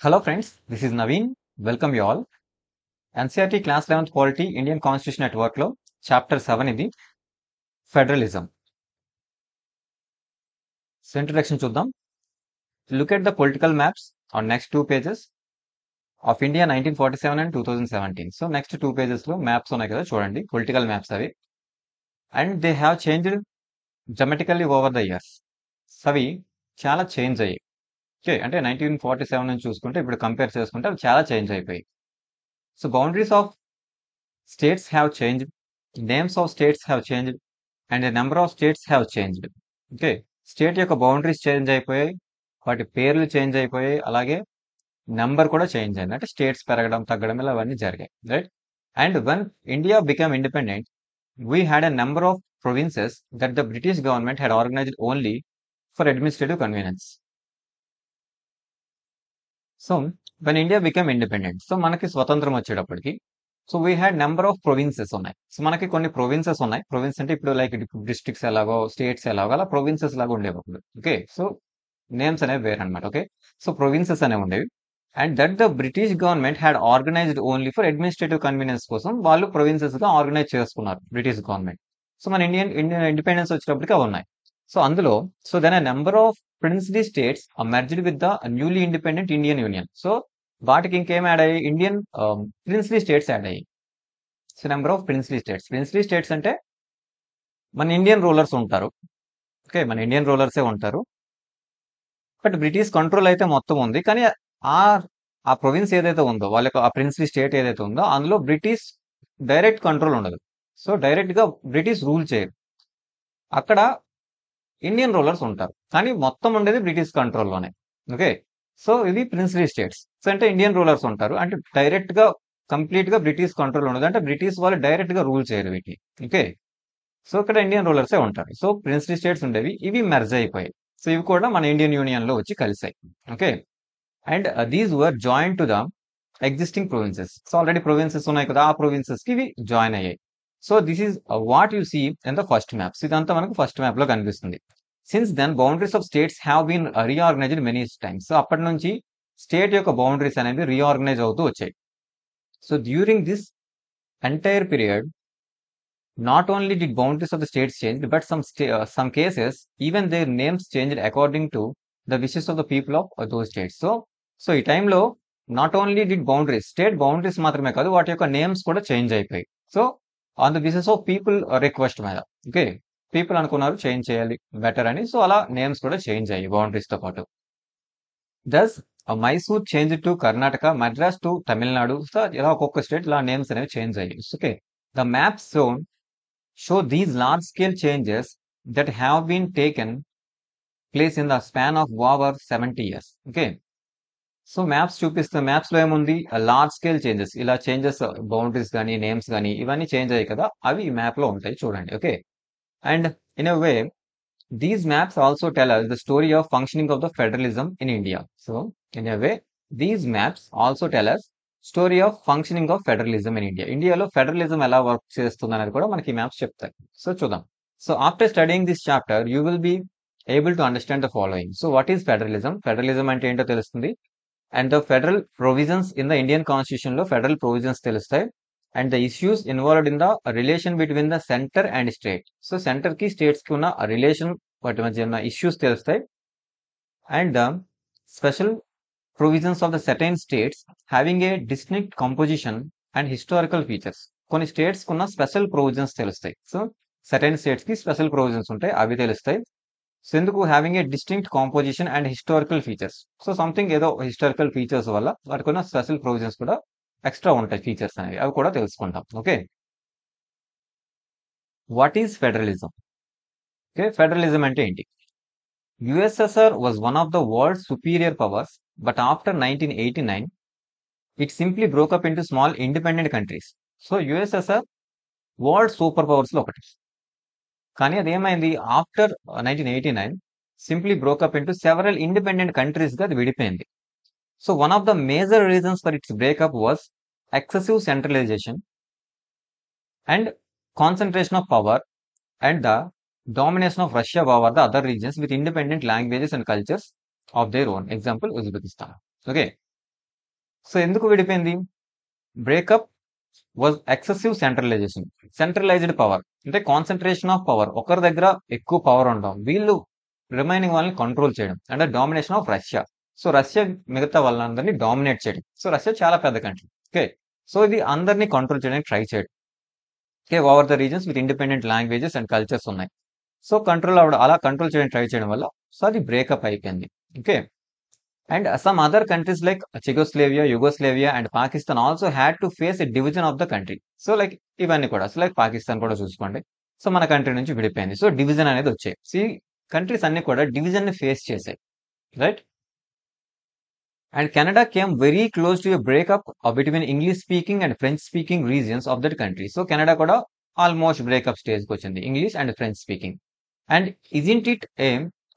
Hello friends, this is Naveen. Welcome you all. NCERT Class 11th Polity Indian Constitution at Work లో Chapter 7 ఇది Federalism. So introduction చూద్దాం. Look at the political maps on next two pages of India 1947 and 2017. So next two pages లో maps ఉన్నాయి కదా చూడండి, political maps అవి. And they have changed dramatically over the years. So అవి చాలా change అయ్యాయి. Okay, అంటే 1947 నుంచి చూసుకుంటే ఇప్పుడు కంపేర్ చేసుకుంటే అవి చాలా చేంజ్ అయిపోయాయి. So boundaries of states have changed, names of states have changed, and the number of states have changed. Okay, state యొక్క బౌండరీస్ చేంజ్ అయిపోయాయి, వాటి పేర్లు చేంజ్ అయిపోయాయి, అలాగే నెంబర్ కూడా చేంజ్ అయింది. అంటే స్టేట్స్ పెరగడం తగ్గడం ఇలా అవన్నీ జరిగాయి, right? And one India become independent, we had a number of provinces that the British government had organised only for administrative convenience. So when India become independent, so మనకి స్వతంత్రం వచ్చేటప్పటికి so we had number of provinces ఉన్నాయి. So మనకి కొన్ని provinces ఉన్నాయి. Province అంటే ఇప్పుడు like districts ఎలాగో స్టేట్స్ ఎలాగో అలా ప్రొవిన్సెస్ లాగా ఉండేవి అప్పుడు. ఓకే, సో నేమ్స్ అనేవి వేరే అనమాట. ఓకే, సో ప్రొవిన్సెస్ అనేవి ఉండేవి. And that the British government had organised only for administrative convenience కోసం వాళ్ళు ప్రొవిన్సెస్ గా ఆర్గనైజ్ చేసుకున్నారు బ్రిటిష్ గవర్నమెంట్. సో మన ఇండియన్ ఇండిపెండెన్స్ వచ్చేటప్పటికి అవి ఉన్నాయి. సో అందులో so then a number of princely states merged with the newly independent Indian union. So వాటికి ఇంకేం యాడ్ అయ్యాయి? ఇండియన్ ప్రిన్స్లీ స్టేట్స్ యాడ్ అయ్యాయి. So number of princely states. Princely states అంటే మన ఇండియన్ రూలర్స్ ఉంటారు. ఓకే, మన Indian రూలర్సే ఉంటారు, but British control అయితే మొత్తం ఉంది. కానీ ఆ ఆ ప్రొవిన్స్ ఏదైతే ఉందో వాళ్ళకి ఆ ప్రిన్స్లీ స్టేట్ ఏదైతే ఉందో అందులో బ్రిటిష్ డైరెక్ట్ కంట్రోల్ ఉండదు. సో డైరెక్ట్ గా బ్రిటిష్ రూల్ చేయరు. అక్కడ ఇండియన్ రూలర్స్ ఉంటారు, కానీ మొత్తం ఉండేది బ్రిటిష్ కంట్రోల్లోనే. ఓకే, సో ఇవి ప్రిన్స్లీ స్టేట్స్. సో అంటే ఇండియన్ రూలర్స్ ఉంటారు, అంటే డైరెక్ట్ గా కంప్లీట్ గా బ్రిటిష్ కంట్రోల్ ఉండదు, అంటే బ్రిటిష్ వాళ్ళు డైరెక్ట్ గా రూల్ చేయరు వీటిని. ఓకే, సో ఇక్కడ ఇండియన్ రూలర్సే ఉంటారు. సో ప్రిన్స్లీ స్టేట్స్ ఉండేవి, ఇవి మెర్జ్ అయిపోయాయి. సో ఇవి కూడా మన ఇండియన్ యూనియన్ లో వచ్చి కలిసాయి. Okay, and these were join to the existing provinces. So already provinces ఉన్నాయి కదా, ఆ ప్రొవిన్సెస్ కి ఇవి జాయిన్ అయ్యాయి. So this is what you see in the first maps. ఇదంతా మనకు ఫస్ట్ మ్యాప్ లో కనిపిస్తుంది. Since then boundaries of states have been reorganised many times. So అప్పటి నుంచి స్టేట్ యొక్క బౌండరీస్ అనేవి రీఆర్గనైజ్ అవుతూ వచ్చాయి. So during this entire period not only did boundaries of the states change, but some cases even their names changed according to the wishes of the people of those states. So ఈ టైంలో not only did boundaries, state boundaries మాత్రమే కాదు, వాటి యొక్క names కూడా change అయిపోయాయి. So on the basis of people request మీద. Okay, people అనుకున్నారు చేంజ్ చేయాలి బెటర్ అని, సో అలా నేమ్స్ కూడా చేంజ్ అయ్యాయి బౌండరీస్ తో పాటు. Thus Mysore change to Karnataka, Madras to Tamil Nadu. So ఇలా ఒక్కొక్క స్టేట్ ఇలా నేమ్స్ అనేవి చేంజ్ అయ్యాయి. Okay, the maps show these large scale changes that have been taken place in the span of over 70 years. Okay, so maps చూపిస్తే maps లో ఏముంది? Large scale changes, ఇలా changes boundaries కానీ names కానీ ఇవన్నీ change అయ్యాయి కదా, అవి ఈ మ్యాప్ లో ఉంటాయి చూడండి. Okay, and in a way these maps also tell us the story of functioning of the federalism in India. So in a way these maps also tell us story of functioning of federalism in India. ఇండియాలో federalism ఎలా work చేస్తుంది అనేది కూడా మనకి maps చెప్తాయి. So చూద్దాం. So after studying this chapter you will be able to understand the following. So what is federalism? Federalism అంటే ఏంటో తెలుస్తుంది. And the federal provisions in the Indian constitution లో ఫెడరల్ ప్రొవిజన్స్ తెలుస్తాయి. And the issues involved in the relation between the centre and state. So centre కి states కి ఉన్న relation, వాటి మధ్య ఉన్న ఇష్యూస్ తెలుస్తాయి. And the special provisions of the certain states having a distinct composition and historical features. కొన్ని states కున్న special provisions తెలుస్తాయి. సో సర్టైన్ స్టేట్స్ కి స్పెషల్ ప్రొవిజన్స్ ఉంటాయి, అవి తెలుస్తాయి. సో ఎందుకు? Having a distinct composition and historical features. So something ఏదో historical features వల్ల వాటికి ఉన్న స్పెషల్ ప్రొవిజన్స్ కూడా ఎక్స్ట్రా ఉంటాయి, ఫీచర్స్ అనేవి, అవి కూడా తెలుసుకుంటాం. Okay, what is federalism? Okay, federalism అంటే ఏంటి? USSR was one of the world's superior powers, but after 1989, it simply broke up into small independent countries. So USSR world super powers లో ఒకటి, కానీ అదేమైంది? After 1989 simply broke up into several independent countries గా అది విడిపోయింది. So one of the major reasons for its breakup was excessive centralisation and concentration of power and the domination of Russia over the other regions with independent languages and cultures of their own. Example, Uzbekistan. Okay, so ఎందుకు విడిపోయింది? Breakup was excessive centralisation. Centralised power అంటే concentration of power, ఒకరి దగ్గర ఎక్కువ power ఉండడం, వీళ్ళు remaining వాళ్ళని control చేయడం, అంటే domination of Russia. So Russia మిగతా వాళ్ళందరినీ డామినేట్ చేయడం. సో రష్యా చాలా పెద్ద కంట్రీ. ఓకే, సో ఇది అందరినీ కంట్రోల్ చేయడానికి ట్రై చేయడం. Okay, over the reasons with independent languages and cultures ఉన్నాయి. సో కంట్రోల్ అవ్వడం, అలా కంట్రోల్ చేయడానికి ట్రై చేయడం వల్ల సో అది బ్రేకప్ అయిపోయింది. Okay, and some other countries like Czechoslovakia, Yugoslavia and Pakistan also had to face a division of the country. So like ఇవన్నీ కూడా, సో లైక్ పాకిస్తాన్ కూడా చూసుకోండి, సో మన కంట్రీ నుంచి విడిపోయింది. సో డివిజన్ అనేది వచ్చాయి. సో ఈ కంట్రీస్ అన్ని కూడా డివిజన్ ని ఫేస్ చేసాయి, right? And Canada came very close to a breakup between English speaking and French speaking regions of that country. So Canada కూడా ఆల్మోస్ట్ బ్రేకప్ స్టేజ్కి వచ్చింది, English and French speaking. And isn't it a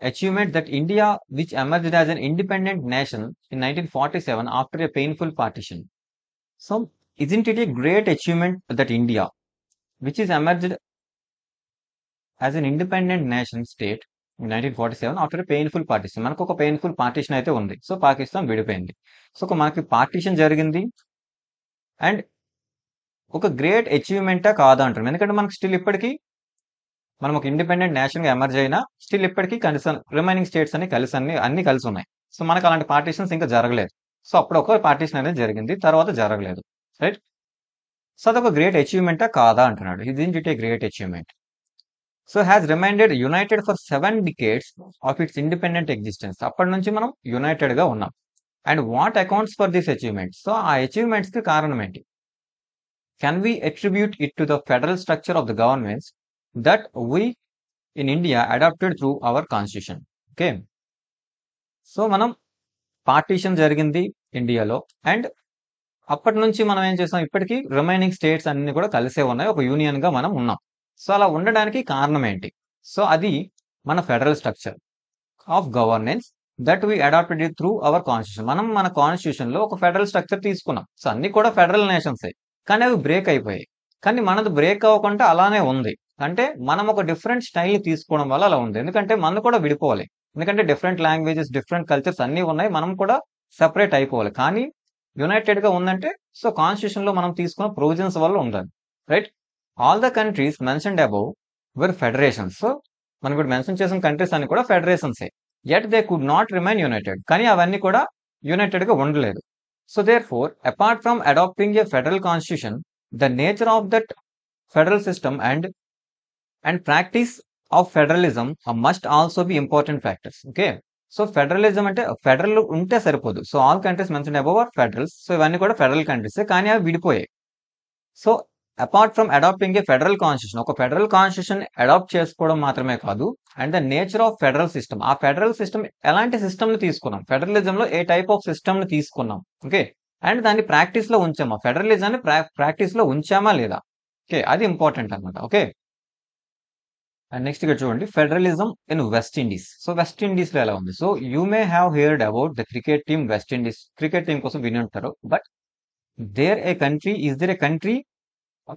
achievement that India, which emerged as an independent nation in 1947 after a painful partition? So, isn't it a great achievement that India, which is emerged as an independent nation state in 1947 after a painful partition? మనకు ఒక painful partition అయితే ఉంది. So Pakistan విడిపోయింది. So మనకి partition జరిగింది and ఒక great అచీవ్మెంటా కాదా అంటారు. ఎందుకంటే మనకు స్టిల్ ఇప్పటికీ మనం ఒక ఇండిపెండెంట్ నేషన్ గా ఎమర్జ్ అయినా స్టిల్ ఇప్పటికీ కనీసం రిమైనింగ్ స్టేట్స్ అన్ని కలిసి ఉన్నాయి. సో మనకు అలాంటి పార్టీషన్స్ ఇంకా జరగలేదు. సో అప్పుడు ఒక పార్టీషన్ అనేది జరిగింది, తర్వాత జరగలేదు, రైట్? సో అదొక గ్రేట్ అచీవ్మెంటా కాదా అంటున్నాడు. ఇదేంటి it a great achievement? So has reminded united for 7 decades of its independent existence. అప్పటి నుంచి మనం యునైటెడ్ గా ఉన్నాం. And what accounts for this achievement? So ఆ అచీవ్మెంట్స్ కి కారణం ఏంటి? Can we attribute it to the federal structure of the governments that we in India adopted through our constitution? Okay, so మనం పార్టీషన్ జరిగింది ఇండియాలో and అప్పటి నుంచి మనం ఏం చేసాం, ఇప్పటికీ రిమైనింగ్ స్టేట్స్ అన్ని కూడా కలిసే ఉన్నాయి, ఒక యూనియన్ గా మనం ఉన్నాం. సో అలా ఉండడానికి కారణం ఏంటి? సో అది మన federal structure of governance that we adopted it through our constitution. మనం మన కాన్స్టిట్యూషన్ లో ఒక ఫెడరల్ స్ట్రక్చర్ తీసుకున్నాం. సో అన్ని కూడా ఫెడరల్ నేషన్స్, కానీ అవి బ్రేక్ అయిపోయాయి. కానీ మనది బ్రేక్ అవ్వకుండా అలానే ఉంది. అంటే మనం ఒక డిఫరెంట్ స్టైల్ తీసుకోవడం వల్ల అలా ఉంది. ఎందుకంటే మనం కూడా విడిపోవాలి, ఎందుకంటే డిఫరెంట్ లాంగ్వేజెస్, డిఫరెంట్ కల్చర్స్ అన్ని ఉన్నాయి, మనం కూడా సెపరేట్ అయిపోవాలి. కానీ యునైటెడ్ గా ఉందంటే సో కాన్స్టిట్యూషన్ లో మనం తీసుకున్న ప్రొవిజన్స్ వల్ల ఉండాలి, right? All the countries mentioned above were federations. So మనం ఇప్పుడు మెన్షన్ చేసిన కంట్రీస్ అన్ని కూడా ఫెడరేషన్సే, yet they could not remain united. కానీ అవన్నీ కూడా యునైటెడ్ గా ఉండలేదు. So therefore apart from adopting a federal constitution, the nature of that federal system and practice of federalism must also be important factors. Okay, so federalism అంటే federal ఉంటే సరిపోదు. So all countries mention above are federals. So ఇవన్నీ కూడా federal countries, కానీ అవి విడిపోయాయి. So apart from adopting a federal constitution, ఒక federal constitution adopt చేసుకోవడం మాత్రమే కాదు, and the nature of federal system, ఆ ఫెడరల్ సిస్టమ్ ఎలాంటి సిస్టమ్ ని తీసుకున్నాం, ఫెడరలిజం లో ఏ టైప్ ఆఫ్ సిస్టమ్ ని తీసుకున్నాం, ఓకే, అండ్ దాన్ని ప్రాక్టీస్ లో ఉంచామా, ఫెడరలిజాన్ని ప్రాక్టీస్ లో ఉంచామా లేదా, ఓకే, అది ఇంపార్టెంట్ అనమాట. ఓకే, అండ్ నెక్స్ట్ ఇక్కడ చూడండి, federalism in West Indies. So West Indies లో ఎలా ఉంది? So you may have heard about the cricket team West Indies. Cricket team కోసం విని ఉంటారు, but is there a country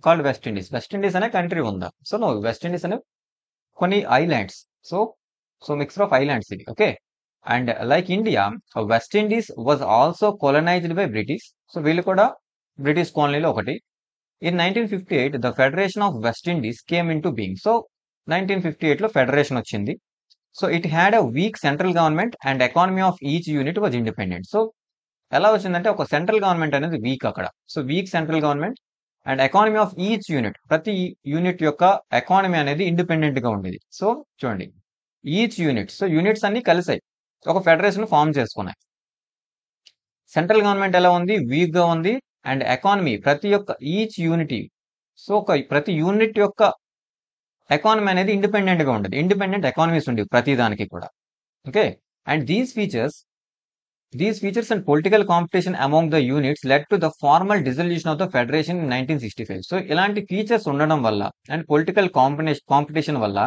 called West Indies? West Indies అనే country ఉందా? So no, West Indies అనే కొన్ని islands. So mixer of islands ఇది. Okay, and like India, West Indies was also colonised by British. సో వీళ్ళు కూడా British కాలనీలో ఒకటి. In 1958 the federation of west Indies came in to being. So 1958 లో federation వచ్చింది. So it had a week central government and economy of each unit was independent. So ఎలా వచ్చిందంటే ఒక సెంట్రల్ గవర్నమెంట్ అనేది వీక్ అక్కడ. So weak central government and economy of each unit, ప్రతి unit యొక్క economy అనేది ఇండిపెండెంట్ గా ఉండేది. సో చూడండి, ఈచ్ యూనిట్, సో యూనిట్స్ అన్ని కలిసాయి, ఒక ఫెడరేషన్ ఫామ్ చేసుకున్నాయి. సెంట్రల్ గవర్నమెంట్ ఎలా ఉంది? వీక్ గా ఉంది. అండ్ ఎకానమీ, ప్రతి ఒక్క ఈచ్ యూనిటీ, సో ప్రతి యూనిట్ యొక్క ఎకానమీ అనేది ఇండిపెండెంట్ గా ఉండేది. ఇండిపెండెంట్ ఎకానమీస్ ఉండేవి ప్రతి దానికి కూడా. Okay, and these features and political competition among the units led to the formal dissolution of the federation in 1965. So ఇలాంటి ఫీచర్స్ ఉండడం వల్ల అండ్ పొలిటికల్ కాంపిటీషన్ వల్ల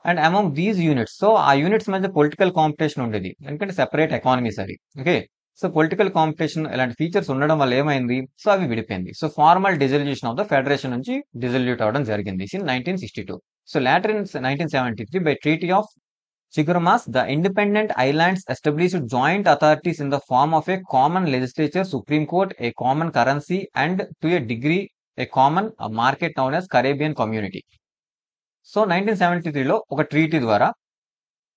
and among these units, so ఆ units మధ్య పొలిటికల్ కాంపిటీషన్ ఉండేది, ఎందుకంటే separate economies అది. Okay, so political competition ఇలాంటి ఫీచర్స్ ఉండడం వల్ల ఏమైంది? సో అవి విడిపోయింది. So formal dissolution of the federation నుంచి డిజల్యూట్ అవడం జరిగింది in 1962. So later in 1973 by treaty of Chigurumas, the independent islands established joint authorities in the form of a common legislature, Supreme Court, a common currency, and to a degree, a common market known as Caribbean Community. So 1973లో ఒక treaty ద్వారా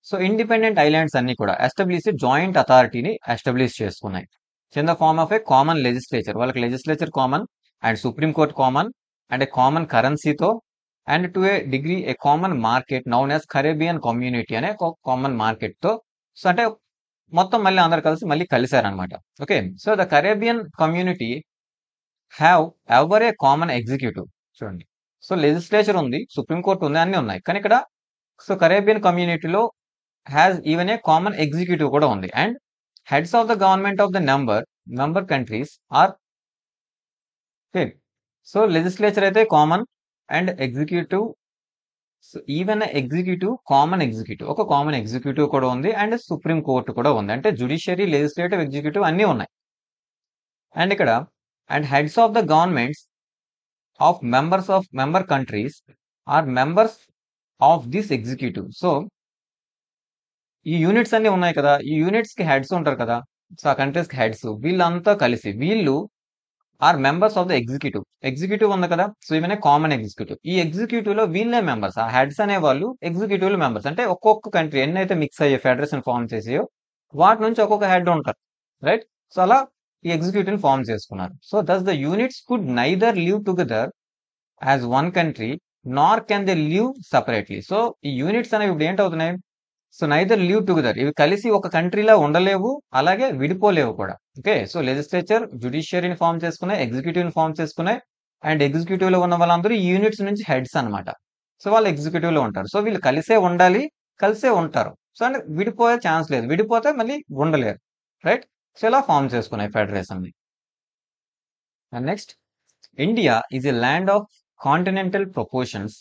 so independent islands అన్ని కూడా establish joint అథారిటీని establish చేసుకున్నాయి in the form of a common legislature. వాళ్ళకి legislature common and supreme court common and a common కరెన్సీతో and to a degree a common market known as Caribbean community అనే ఒక common market తో so అంటే మొత్తం మళ్ళీ అందరు కలిసి మళ్ళీ కలిశారనమాట. Okay, so the Caribbean community have ever a common executive. చూడండి, సో లెజిస్లేచర్ ఉంది, సుప్రీం కోర్ట్ ఉంది, అన్ని ఉన్నాయి, కానీ ఇక్కడ సో కరేబియన్ కమ్యూనిటీలో has even a common executive కూడా ఉంది. And heads of the government of the member countries are same. So legislature అయితే common and executive, even executive common executive, ఒక కామన్ ఎగ్జిక్యూటివ్ కూడా ఉంది అండ్ సుప్రీం కోర్టు కూడా ఉంది. అంటే జుడిషియరీ, లెజిస్లేటివ్, ఎగ్జిక్యూటివ్ అన్నీ ఉన్నాయి. అండ్ ఇక్కడ and heads of the governments of member countries are members of this executive. So ఈ యూనిట్స్ అన్ని ఉన్నాయి కదా, ఈ యూనిట్స్ కి హెడ్స్ ఉంటారు కదా, సో ఆ కంట్రీస్ కి హెడ్స్, వీళ్ళంతా కలిసి వీళ్ళు are members of the executive ఉంది కదా, సో ఈవెన్ కామన్ ఎగ్జిక్యూటివ్. ఈ ఎగ్జిక్యూటివ్ లో వీళ్ళే మెంబర్స్, ఆ హెడ్స్ అనే వాళ్ళు ఎగ్జిక్యూటివ్ లో మెంబర్స్. అంటే ఒక్కొక్క కంట్రీ ఎన్నైతే మిక్స్ అయ్యే ఫెడరేషన్ ఫార్మ్ చేసాయో వాటి నుంచి ఒక్కొక్క హెడ్ ఉంటారు, రైట్. సో అలా ఈ ఎగ్జిక్యూటివ్ ఫార్మ్ చేసుకున్నారు. So thus the units could neither live together as one country nor can they live separately. So ఈ యూనిట్స్ అనేవి ఇప్పుడు ఏంటవుతున్నాయి, సో నైదర్ లివ్ టుగెదర్, ఇవి కలిసి ఒక కంట్రీలో ఉండలేవు, అలాగే విడిపోలేవు కూడా. ఓకే, సో లెజిస్లేచర్ జుడిషియరీని ఫార్మ్ చేసుకున్నాయి, ఎగ్జిక్యూటివ్ ని ఫార్మ్ చేసుకున్నాయి, అండ్ ఎగ్జిక్యూటివ్ లో ఉన్న వాళ్ళందరూ ఈ యూనిట్స్ నుంచి హెడ్స్ అనమాట. సో వాళ్ళు ఎగ్జిక్యూటివ్ లో ఉంటారు. సో వీళ్ళు కలిసే ఉండాలి, కలిసే ఉంటారు. సో అంటే విడిపోయే ఛాన్స్ లేదు, విడిపోతే మళ్ళీ ఉండలేరు, రైట్. సో ఇలా ఫార్మ్ చేసుకున్నాయి ఫెడరేషన్ ని. And next, India is a land of continental proportions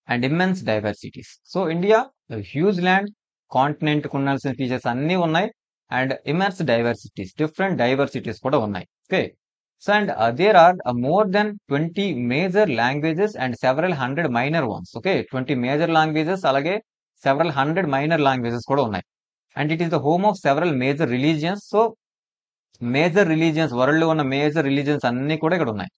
and immense diversities. So India huge land, continent కు ఉండాల్సిన ఫీచర్స్ అన్ని ఉన్నాయి, and immense diversities, different diversities కూడా ఉన్నాయి. Okay, so and there are more than 20 major languages and several hundred minor ones. Okay, 20 major languages అలాగే several hundred minor languages కూడా ఉన్నాయి. And it is the home of several major religions. So major religions, world లో ఉన్న major religions అన్ని కూడా ఇక్కడ ఉన్నాయి.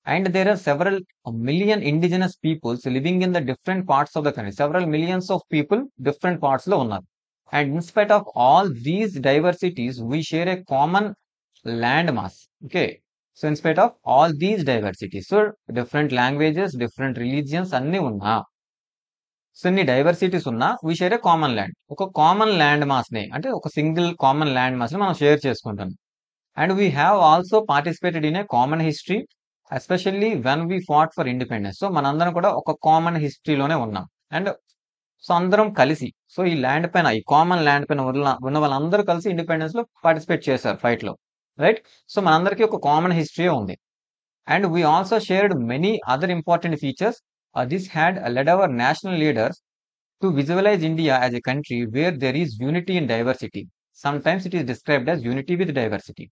And there are several million indigenous peoples living in the different parts of the country. Several millions of people different parts లో ఉన్నారు. And in spite of all these diversities we share a common land mass. Okay, so in spite of all these diversities, so different languages, different religions అన్ని ఉన్నా, so ఇన్ని diversities ఉన్నా we share a common land, ఒక common land mass ని, అంటే ఒక single common land mass ని మనం షేర్ చేసుకుంటాం. And we have also participated in a common history especially when we fought for independence. So మనందరం కూడా ఒక కామన్ హిస్టరీలోనే ఉన్నాం. అండ్ సో అందరం కలిసి, సో ఈ ల్యాండ్ పైన, ఈ కామన్ ల్యాండ్ పైన ఉన్న వాళ్ళందరూ కలిసి ఇండిపెండెన్స్ లో పార్టిసిపేట్ చేశారు, ఫైట్ లో, రైట్. సో మనందరికీ ఒక కామన్ హిస్టరీ ఉంది. And we also shared many other important features. This had led our national leaders to visualise India as a country where there is unity in diversity. Sometimes it is described as unity with diversity.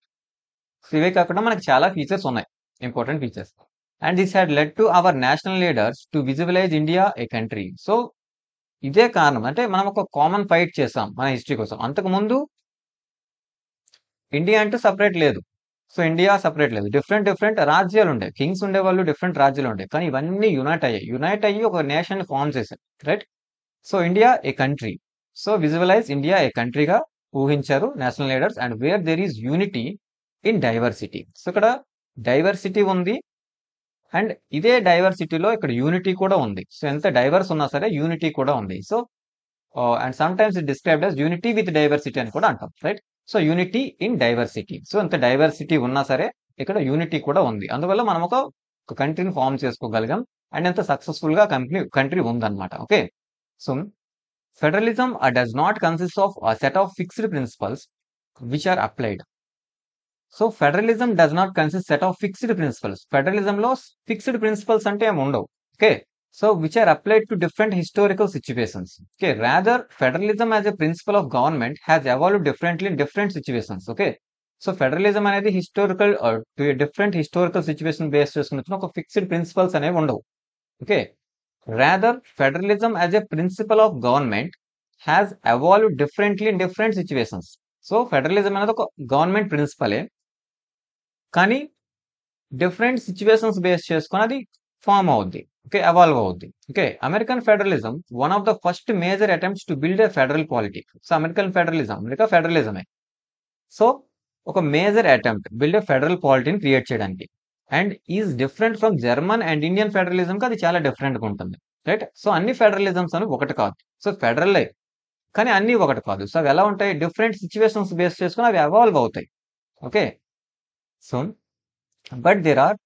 So ఇవే కాకుండా మనకి చాలా features ఉన్నాయి, important features. And this had led to our national leaders to visualise India a country. So ఇదే కారణం, అంటే మనం ఒక కామన్ ఫైట్ చేసాం మన హిస్టరీ కోసం. అంతకుముందు ఇండియా అంటూ సపరేట్ లేదు, సో ఇండియా సపరేట్ లేదు, డిఫరెంట్ డిఫరెంట్ రాజ్యాలు ఉండే, కింగ్స్ ఉండేవాళ్ళు, డిఫరెంట్ రాజ్యాలు ఉండే, కానీ ఇవన్నీ యునైట్ అయ్యి ఒక నేషన్ ఫార్మ్ చేశారు, right. So India a country, so visualise India a కంట్రీగా ఊహించారు national leaders. And where there is unity in diversity. So ఇక్కడ డైవర్సిటీ ఉంది, అండ్ ఇదే డైవర్సిటీలో ఇక్కడ యూనిటీ కూడా ఉంది. సో ఎంత డైవర్స్ ఉన్నా సరే యూనిటీ కూడా ఉంది. So and sometimes it described as unity with diversity అని కూడా అంటాం, right. So unity in diversity, so ఎంత డైవర్సిటీ ఉన్నా సరే ఇక్కడ యూనిటీ కూడా ఉంది. అందువల్ల మనం ఒక కంట్రీని ఫార్మ్ చేసుకోగలిగాం, అండ్ ఎంత సక్సెస్ఫుల్ గా కంట్రీ ఉందన్నమాట. Okay, so federalism does not consist of set of fixed principles which are applied. So federalism does not consist set of fixed principles. Federalism లో ఫిక్స్డ్ ప్రిన్సిపల్స్ అంటే ఏమి ఉండవు. Okay, so which are applied to different historical situations. Okay, rather federalism as a principle of government has evolved differently in different situations. Okay, so federalism అనేది historical different historical situation base చేసుకుని ఒక fixed principles అనేవి ఉండవు. Okay, rather federalism as a principle of government has evolve differently in different situations. So federalism అనేది ఒక government ప్రిన్సిపలే, కానీ different situations base చేసుకొని అది ఫామ్ అవుద్ది. ఓకే, ఎవాల్వ్ అవుద్ది. Okay, American federalism one of the first major attempts to build a federal polity. So American federalism, America ఫెడరలిజమే. So ఒక major attempt build a federal పాలిటీని create చేయడానికి. And is different from German and Indian ఫెడరలిజంకి అది చాలా డిఫరెంట్గా ఉంటుంది. Right. So అన్ని ఫెడరలిజమ్స్ అని ఒకటి కాదు. సో ఫెడరలే, కానీ అన్నీ ఒకటి కాదు. సో అవి ఎలా ఉంటాయి, డిఫరెంట్ సిచ్యువేషన్స్ బేస్ చేసుకుని అవి ఎవాల్వ్ అవుతాయి. Okay, so but there are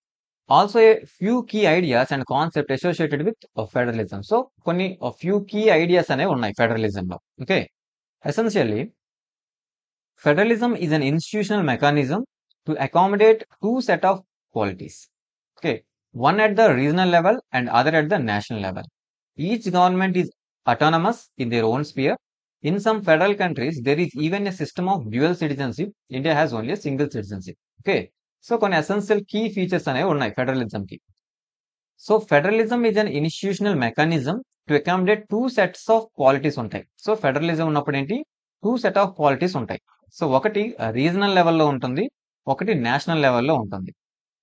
also a few key ideas and concept associated with federalism. So కొన్ని ఫ్యూ కీ ఐడియాస్ అనేవి ఉన్నాయి ఫెడరలిజంలో. Okay, essentially federalism is an institutional mechanism to accommodate two set of polities. Okay, one at the regional level and other at the national level. Each government is autonomous in their own sphere. In some federal countries, there is even a system of dual citizenship. India has only a single citizenship. Okay, so కొన్ని essential key features అనేవి ఉన్నాయి federalism కి. So federalism is an institutional mechanism to accommodate two sets of polities ఉంటాయి. So federalism ఉన్నప్పుడు ఏంటి, two set of polities ఉంటాయి. So ఒకటి regional లెవెల్లో ఉంటుంది, ఒకటి నేషనల్ లెవెల్లో ఉంటుంది.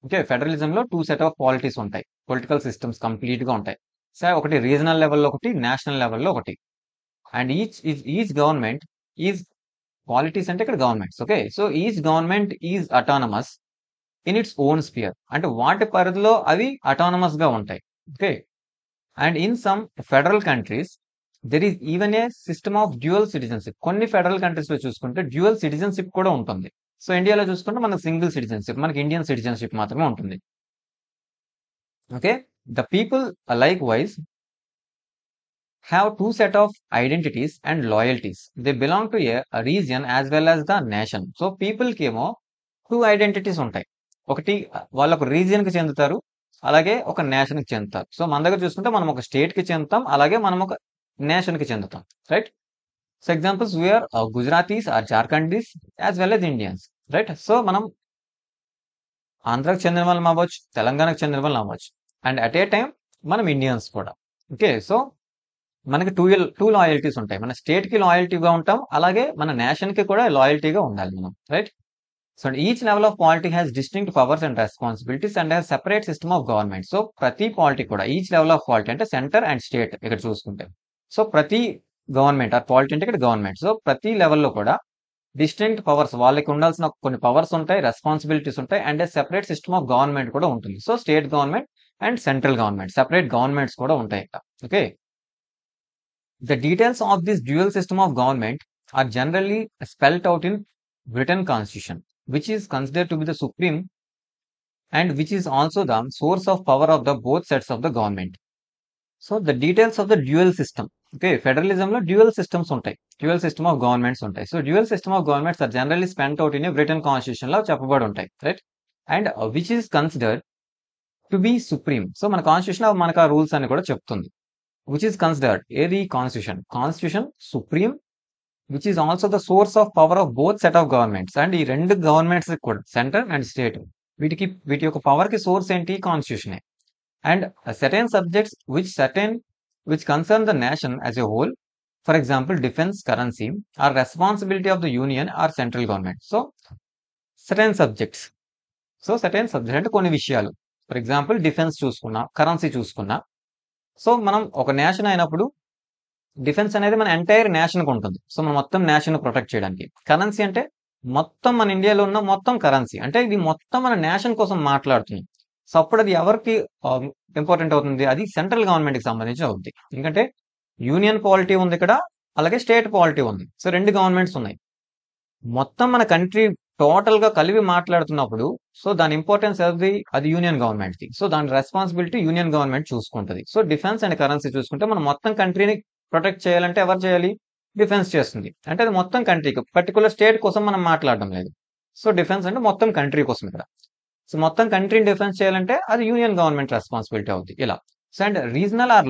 ఓకే, ఫెడరలిజంలో టూ సెట్ ఆఫ్ పాలిటీస్ ఉంటాయి, పొలిటికల్ సిస్టమ్స్ కంప్లీట్ గా ఉంటాయి. సో ఒకటి రీజనల్ లెవెల్లో ఒకటి, నేషనల్ లెవెల్లో ఒకటి. And each government is, polities అంటే ఇక్కడ governments. Okay, so each government is autonomous in its own sphere, అంటే వాటి పరిధిలో అవి అటానమస్ గా ఉంటాయి. Okay, and in some federal countries there is even a system of dual citizenship. కొన్ని federal countries లో చూసుకుంటే డ్యూయల్ సిటిజన్షిప్ కూడా ఉంటుంది. సో ఇండియాలో చూసుకుంటే మనకు సింగిల్ సిటిజన్షిప్, మనకి ఇండియన్ సిటిజన్షిప్ మాత్రమే ఉంటుంది. Okay, the people like wise have two set of identities and loyalties. They belong to A region as well as the nation. So people కి ఏమో టూ ఐడెంటిటీస్ ఉంటాయి. ఒకటి వాళ్ళు ఒక రీజియన్ కి చెందుతారు, అలాగే ఒక నేషన్ కి చెందుతారు. సో మన దగ్గర చూసుకుంటే మనం ఒక స్టేట్ కి చెందుతాం, అలాగే మనం ఒక నేషన్ కి చెందుతాం. Right. So examples we are Gujaratis or Jharkhandis as well as Indians. Right. So మనం ఆంధ్రాకి చెందిన వాళ్ళం అవ్వచ్చు, తెలంగాణకు చెందిన వాళ్ళం అవ్వచ్చు, అండ్ అట్ ఏ టైం మనం ఇండియన్స్ కూడా. ఓకే, సో మనకి టూ లాయల్టీస్ ఉంటాయి. మన స్టేట్ కి లాయల్టీగా ఉంటాం, అలాగే మన నేషన్ కి కూడా లాయల్టీగా ఉండాలి మనం. Right. So each level of polity has distinct powers and responsibilities and has separate system of government. So ప్రతి పాలిటీ కూడా, ఈచ్ లెవెల్ ఆఫ్ పాలిటీ అంటే సెంటర్ అండ్ స్టేట్ ఇక్కడ చూసుకుంటే, సో ప్రతి గవర్నమెంట్ ఆర్ పాలిటీ అంటే ఇక్కడ గవర్నమెంట్. సో ప్రతి లెవెల్లో కూడా డిస్టింక్ట్ పవర్స్, వాళ్ళకి ఉండాల్సిన కొన్ని పవర్స్ ఉంటాయి, రెస్పాన్సిబిలిటీస్ ఉంటాయి, and separate system of government కూడా ఉంటుంది. So state government and central government, separate governments కూడా ఉంటాయి ఇక్కడ. Okay, the details of this dual system of government are generally spelt out in Britain constitution, which is considered to be the supreme and which is also the source of power of the both sets of the government. So the details of the dual system. Okay, federalism lo dual systems ఉంటాయి, dual system of governments ఉంటాయి. So dual system of governments are generally spent out in a written constitution లో చెప్పబడి ఉంటాయి. Right. And which is considered to be supreme. So మన constitution లో మనకు ఆ rules అని కూడా చెప్తుంది. Which is considered ఏది constitution supreme, which is also the source of power of both set of governments. And ఈ రెండు గవర్నమెంట్స్ కూడా, సెంటర్ అండ్ స్టేట్, వీటి యొక్క పవర్ కి సోర్స్ ఏంటి, constitution. And certain subjects which concern the nation as a whole, for example defense, currency, are responsibility of the union or central government. So certain subjects అంటే కొన్ని విషయాలు, for example defence చూసుకున్నా, currency చూసుకున్నా. So మనం ఒక nation అయినప్పుడు defence అనేది మన ఎంటైర్ నేషన్ కు ఉంటుంది. సో మనం మొత్తం నేషన్ ప్రొటెక్ట్ చేయడానికి. కరెన్సీ అంటే మొత్తం మన ఇండియాలో ఉన్న మొత్తం కరెన్సీ, అంటే ఇది మొత్తం మన నేషన్ కోసం మాట్లాడుతుంది. సో అప్పుడు అది ఎవరికి ఇంపార్టెంట్ అవుతుంది, అది సెంట్రల్ గవర్నమెంట్ కి సంబంధించి అవుతుంది. ఎందుకంటే యూనియన్ పాలిటీ ఉంది ఇక్కడ, అలాగే స్టేట్ పాలిటీ ఉంది. సో రెండు గవర్నమెంట్స్ ఉన్నాయి. మొత్తం మన కంట్రీ టోటల్ గా కలిపి మాట్లాడుతున్నప్పుడు, సో దాని ఇంపార్టెన్స్ అది యూనియన్ గవర్నమెంట్ కి. సో దాని రెస్పాన్సిబిలిటీ యూనియన్ గవర్నమెంట్ చూసుకుంటుంది. సో డిఫెన్స్ అండ్ కరెన్సీ చూసుకుంటే మనం మొత్తం కంట్రీని ప్రొటెక్ట్ చేయాలంటే ఎవరు చేయాలి, డిఫెన్స్ చేస్తుంది. అంటే అది మొత్తం కంట్రీకి, పర్టికులర్ స్టేట్ కోసం మనం మాట్లాడడం లేదు. సో డిఫెన్స్ అంటే మొత్తం కంట్రీ కోసం ఇక్కడ. సో మొత్తం కంట్రీని డిఫెన్స్ చేయాలంటే అది యూనియన్ గవర్నమెంట్ రెస్పాన్సిబిలిటీ అవుతుంది ఇలా. So and regional or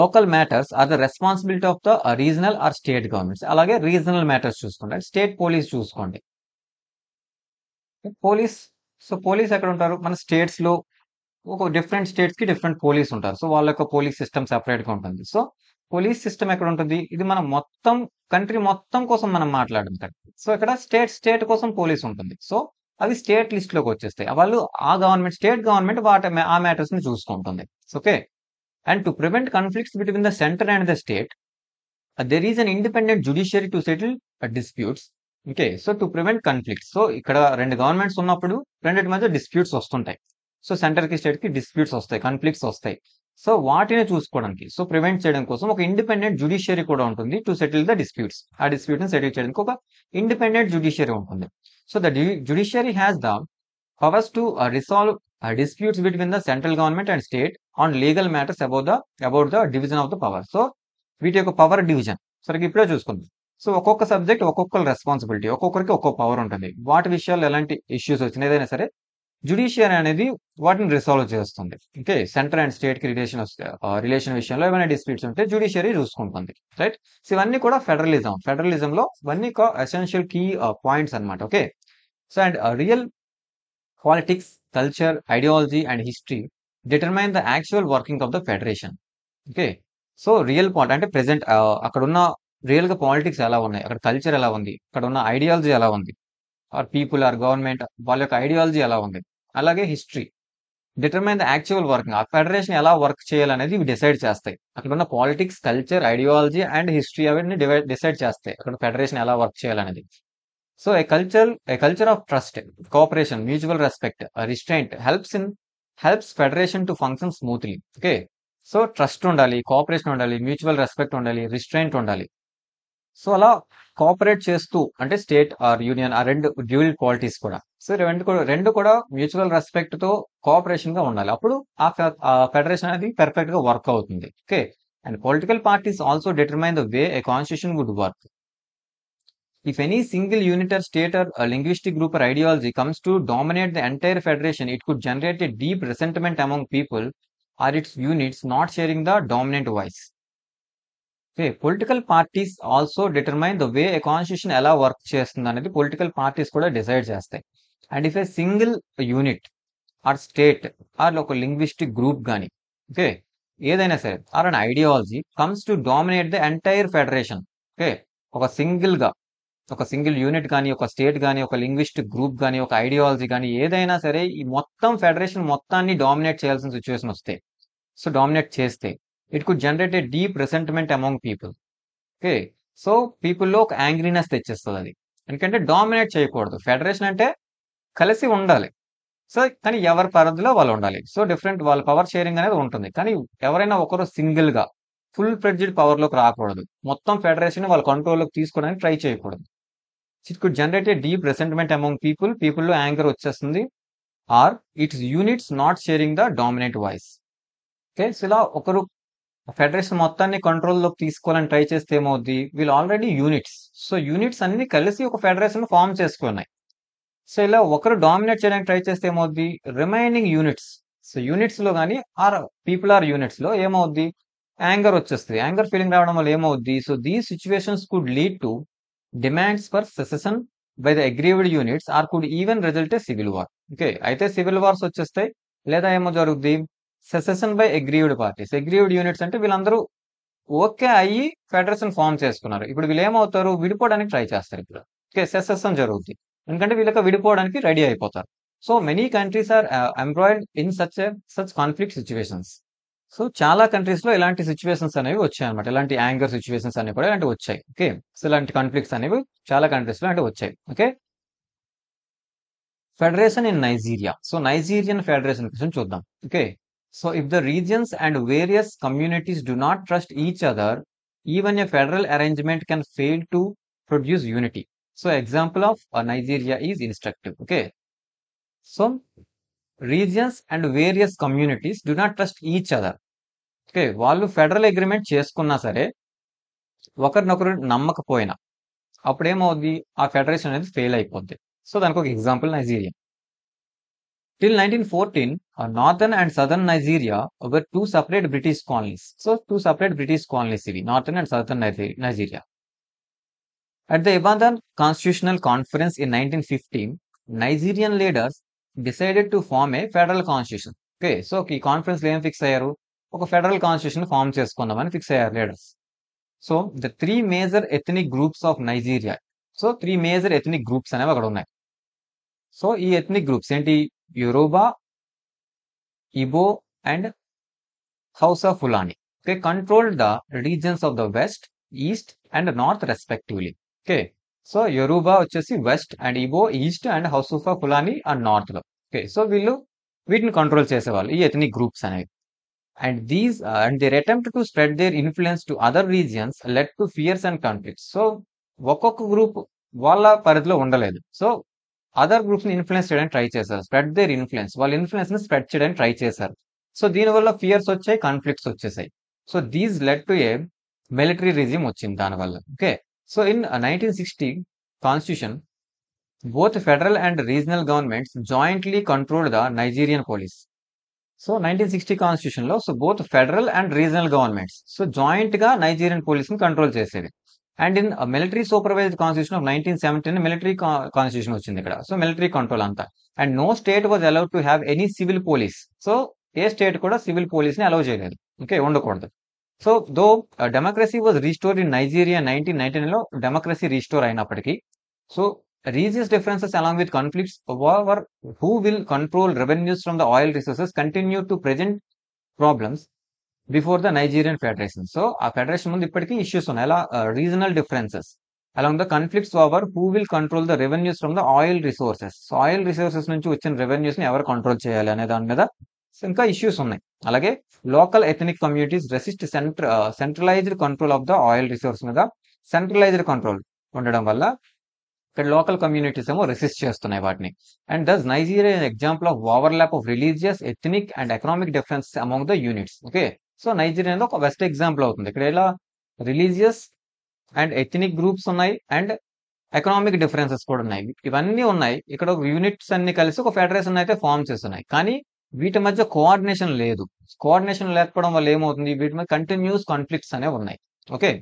local matters are the responsibility of the regional or state governments. అలాగే రీజనల్ మ్యాటర్స్ చూసుకోండి, స్టేట్ పోలీస్ చూసుకోండి. పోలీస్ ఎక్కడ ఉంటారు, మన స్టేట్స్ లో ఒక డిఫరెంట్ స్టేట్స్ కి డిఫరెంట్ పోలీస్ ఉంటారు. సో వాళ్ళ యొక్క పోలీస్ సిస్టమ్ సెపరేట్ గా ఉంటుంది. సో పోలీస్ సిస్టమ్ ఎక్కడ ఉంటుంది? ఇది మనం మొత్తం కంట్రీ మొత్తం కోసం మనం మాట్లాడుతాం. సో ఇక్కడ స్టేట్ కోసం పోలీస్ ఉంటుంది. సో అవి స్టేట్ లిస్ట్ లోకి వచ్చేస్తాయి. వాళ్ళు ఆ స్టేట్ గవర్నమెంట్ ఆ మ్యాటర్స్ ని చూసుకుంటుంది. Okay. And to prevent conflicts between the centre and the state, there is an independent judiciary to settle disputes. Okay. So to prevent conflicts. So ఇక్కడ రెండు గవర్నమెంట్స్ ఉన్నప్పుడు రెండింటి మధ్య డిస్ప్యూట్స్ వస్తుంటాయి. సో సెంటర్ కి స్టేట్ కి డిస్ప్యూట్స్ వస్తాయి, conflicts వస్తాయి. సో వాటిని చూసుకోవడానికి, సో ప్రివెంట్ చేయడం కోసం ఒక ఇండిపెండెంట్ జుడిషియరీ కూడా ఉంటుంది టు సెటిల్ ద డిస్ప్యూట్స్. ఆ డిస్ప్యూట్ ని సెటిల్ చేయడానికి ఒక ఇండిపెండెంట్ జుడిషియరీ ఉంటుంది. So the judiciary has the powers to resolve disputes between the central government and state on legal matters about the division of the power. So వీటి యొక్క power division సరిగ్గా ఇప్పుడే చూసుకుందాం. So ఒక్కొక్క subject ఒక్కొక్కరు responsibility, ఒక్కొక్కరికి ఒక్కొక్క పవర్ ఉంటుంది. వాటి విషయాల్లో ఎలాంటి ఇష్యూస్ వచ్చినా ఏదైనా సరే జుడిషియరీ అనేది వాటిని రిసాల్వ్ చేస్తుంది. ఓకే. సెంటర్ అండ్ స్టేట్ కి రిలేషన్ విషయంలో ఏమైనా డిస్ప్యూట్స్ ఉంటే జుడిషియరీ చూసుకుంటుంది. రైట్. సో ఇవన్నీ కూడా ఫెడరలిజం లో ఇవన్నీ ఎసెన్షియల్ కీ పాయింట్స్ అన్నమాట. Okay. So and real politics, culture, ideology and history determine the actual working of the federation. Okay. So real point అంటే ప్రెసెంట్ అక్కడ ఉన్న రియల్ గా పాలిటిక్స్ ఎలా ఉన్నాయి, అక్కడ కల్చర్ ఎలా ఉంది, అక్కడ ఉన్న ఐడియాలజీ ఎలా ఉంది, ఆర్ పీపుల్ ఆర్ గవర్నమెంట్ వాళ్ళ యొక్క ఐడియాలజీ ఎలా ఉంది, అలాగే history determine the actual working, ఆ ఫెడరేషన్ ఎలా వర్క్ చేయాలనేది ఇవి డిసైడ్ చేస్తాయి. అక్కడ ఉన్న politics, culture, ideology and history అవన్నీ డిసైడ్ చేస్తాయి అక్కడ ఫెడరేషన్ ఎలా వర్క్ చేయాలనేది. So A culture of trust, cooperation, mutual respect, restraint helps federation to function smoothly. Okay. So trust ఉండాలి, కోఆపరేషన్ ఉండాలి, మ్యూచువల్ రెస్పెక్ట్ ఉండాలి, రిస్ట్రైంట్ ఉండాలి. సో అలా కోఆపరేట్ చేస్తూ అంటే స్టేట్ ఆర్ యూనియన్ ఆ రెండు డ్యూయల్ క్వాలిటీస్ కూడా. సో రెండు కూడా మ్యూచువల్ రెస్పెక్ట్ తో కోఆపరేషన్ గా ఉండాలి. అప్పుడు ఆ ఫెడరేషన్ అనేది పర్ఫెక్ట్ గా వర్క్ అవుతుంది. Okay. And political parties also determine the way A constitution wood work. If any single unit or state or a linguistic group or ideology comes to dominate the entire federation, it could generate a deep resentment among people or its units not sharing the dominant voice. Okay, political parties also determine the way a constitution ఎలా work చేస్తుంది అనేది political parties కూడా decide చేస్తాయి. And if a single unit or state or ఒక linguistic group కానీ, okay, ఏదైనా సరే or an ideology comes to dominate the entire federation. Okay. ఒక సింగిల్ యూనిట్ కానీ, ఒక స్టేట్ కానీ, ఒక లింగ్విస్టిక్ గ్రూప్ కానీ, ఒక ఐడియాలజీ కానీ ఏదైనా సరే ఈ మొత్తం ఫెడరేషన్ మొత్తాన్ని డామినేట్ చేయాల్సిన సిచ్యువేషన్ వస్తే, సో డామినేట్ చేస్తే it could generate a deep resentment among people. Okay. So పీపుల్లో ఒక యాంగ్రీనెస్ తెచ్చేస్తుంది అది. ఎందుకంటే డామినేట్ చేయకూడదు. ఫెడరేషన్ అంటే కలిసి ఉండాలి. సో కానీ ఎవరి పరిధిలో వాళ్ళు ఉండాలి. సో డిఫరెంట్ వాళ్ళ పవర్ షేరింగ్ అనేది ఉంటుంది. కానీ ఎవరైనా ఒకరు సింగిల్ గా ఫుల్ ఫ్లెడ్జ్డ్ పవర్ లోకి రాకూడదు. మొత్తం ఫెడరేషన్ వాళ్ళ కంట్రోల్లోకి తీసుకోవడానికి ట్రై చేయకూడదు. It could generate a deep resentment among పీపుల్లో యాంగర్ వచ్చేస్తుంది. Or its units not sharing the dominant voice. Okay. So ఇలా ఒకరు ఫెడరేషన్ మొత్తాన్ని కంట్రోల్లోకి తీసుకోవాలని ట్రై చేస్తే ఏమవుద్ది, వీళ్ళు ఆల్రెడీ యూనిట్స్. సో యూనిట్స్ అన్ని కలిసి ఒక ఫెడరేషన్ ఫామ్ చేసుకున్నాయి. సో ఇలా ఒకరు డామినేట్ చేయడానికి ట్రై చేస్తే ఏమవుద్ది, రిమైనింగ్ యూనిట్స్, సో యూనిట్స్ లో కానీ ఆర్ పీపుల్ ఆర్ యూనిట్స్ లో ఏమవుద్ది, యాంగర్ వచ్చేస్తుంది. యాంగర్ ఫీలింగ్ రావడం వల్ల ఏమవుద్ది, so these situations could lead to demands for secession by the aggrieved units or could even result a civil war. Okay. అయితే civil wars వచ్చేస్తాయి, లేదా ఏమో జరుగుద్ది, secession by aggrieved parties. Aggrieved units అంటే వీళ్ళందరూ ఓకే అయ్యి ఫెడరేషన్ ఫామ్ చేసుకున్నారు. ఇప్పుడు వీళ్ళు ఏమవుతారు, విడిపోవడానికి ట్రై చేస్తారు ఇప్పుడు. ఓకే. సెసెషన్ జరుగుద్ది, ఎందుకంటే వీళ్ళకి విడిపోవడానికి రెడీ అయిపోతారు. So many countries are embroiled in such conflict situations. So చాలా కంట్రీస్ లో ఇలాంటి సిచ్యువేషన్స్ అనేవి వచ్చాయి అనమాట. ఇలాంటి యాంగర్ సిచ్యువేషన్స్ అనేవి కూడా ఇలాంటివి వచ్చాయి. ఓకే. సో ఇలాంటి కాన్ఫ్లిక్ట్స్ అనేవి చాలా కంట్రీస్ లో అంటే వచ్చాయి. Okay. Federation in Nigeria. So Nigerian federation గురించి చూద్దాం. Okay. So if the regions and various communities do not trust each other, even a federal arrangement can fail to produce unity. So example of Nigeria is instructive. Okay. So regions and various communities do not trust each other. Okay. వాళ్ళు federal agreement చేసుకున్నా సరే ఒకరినొకరు నమ్మకపోయినా అప్పుడు ఏమవుద్ది, ఆ federation అనేది fail అయిపోద్ది. సో దానికి ఒక example Nigeria. Till 1914 northern and southern Nigeria were two separate British colonies. So two separate British colonies ఇవి, northern and southern Nigeria. At the Ibadan constitutional conference in 1915, Nigerian leaders decided to form a federal constitution. Okay. So ఈ conference లో ఏం fix అయ్యారు, ఒక federal constitution form చేసుకుందామని fix అయ్యారు leaders. So the 3 major ethnic groups of Nigeria. So 3 major ethnic groups అనేవి అక్కడ ఉన్నాయి. సో ఈ ఎథనిక్ గ్రూప్స్ ఏంటి? Yoruba, Igbo and Hausa Fulani. Okay, control the regions of the west, east and north respectively. Okay, so Yoruba వచ్చేసి west and Igbo east and Hausa Fulani and north లో. Okay, so వీటిని control చేసేవాళ్ళు ఈ ethnic groups అనేవి. And their attempt to spread their influence to other regions led to fears and conflicts. So ఒక్కొక్క group వాళ్ళ పరిధిలో ఉండలేదు. So other groups ని ఇన్ఫ్లుయెన్స్ చేయడానికి ట్రై చేశారు. స్ప్రెడ్ దేర్ ఇన్ఫ్లుయెన్స్, వాళ్ళ ఇన్ఫ్లుయెన్స్ ని స్ప్రెడ్ చేయడానికి ట్రై చేశారు. సో దీనివల్ల ఫియర్స్ వచ్చాయి, కాన్ఫ్లిక్ట్స్ వచ్చేసాయి. So these led to a military regime వచ్చింది దానివల్ల. Okay, so in 1960 constitution, both federal and regional governments jointly controlled the Nigerian police. So 1960 constitution లో so both federal and regional governments so joint గా Nigerian police ని control చేసేది. And in military supervised constitution of 1970 military constitution వచ్చింది ఇక్కడ. So military control అంతా. And no state was allowed to have any civil police. So a state కూడా civil police ని allow చేయలేదు. Okay, ఉండకూడదు. So though democracy was restored in Nigeria 1999 లో democracy restore అయినప్పటికీ, so religious differences along with conflicts over who will control revenues from the oil resources continue to present problems before the Nigerian Federation. So ఆ federation ముందు ఇప్పటికీ issues ఉన్నాయి. అలా regional differences along the conflicts over who will control the revenues from the oil resources. So oil resources నుంచి వచ్చిన revenues ని ఎవరు control చేయాలి అనే దాని మీద ఇంకా ఇష్యూస్ ఉన్నాయి. అలాగే local ethnic communities resist centralised control of the oil resource మీద సెంట్రలైజ్డ్ కంట్రోల్ ఉండడం వల్ల ఇక్కడ లోకల్ కమ్యూనిటీస్ ఏమో రెసిస్ట్ చేస్తున్నాయి వాటిని. And thus Nigeria example of overlap of religious, ethnic and economic difference among the units. Okay, so Nigeria అనేది ఒక best example అవుతుంది. ఇక్కడ ఇలా రిలీజియస్ అండ్ ఎథనిక్ గ్రూప్స్ ఉన్నాయి అండ్ ఎకనామిక్ డిఫరెన్సెస్ కూడా ఉన్నాయి. ఇవన్నీ ఉన్నాయి. ఇక్కడ యూనిట్స్ అన్ని కలిసి ఒక ఫెడరేషన్ అయితే ఫామ్ చేస్తున్నాయి. కానీ వీటి మధ్య కోఆర్డినేషన్ లేదు. కోఆర్డినేషన్ లేకపోవడం వల్ల ఏమవుతుంది? వీటి మధ్య కంటిన్యూస్ కాన్ఫ్లిక్ట్స్ అనేవి ఉన్నాయి. ఓకే,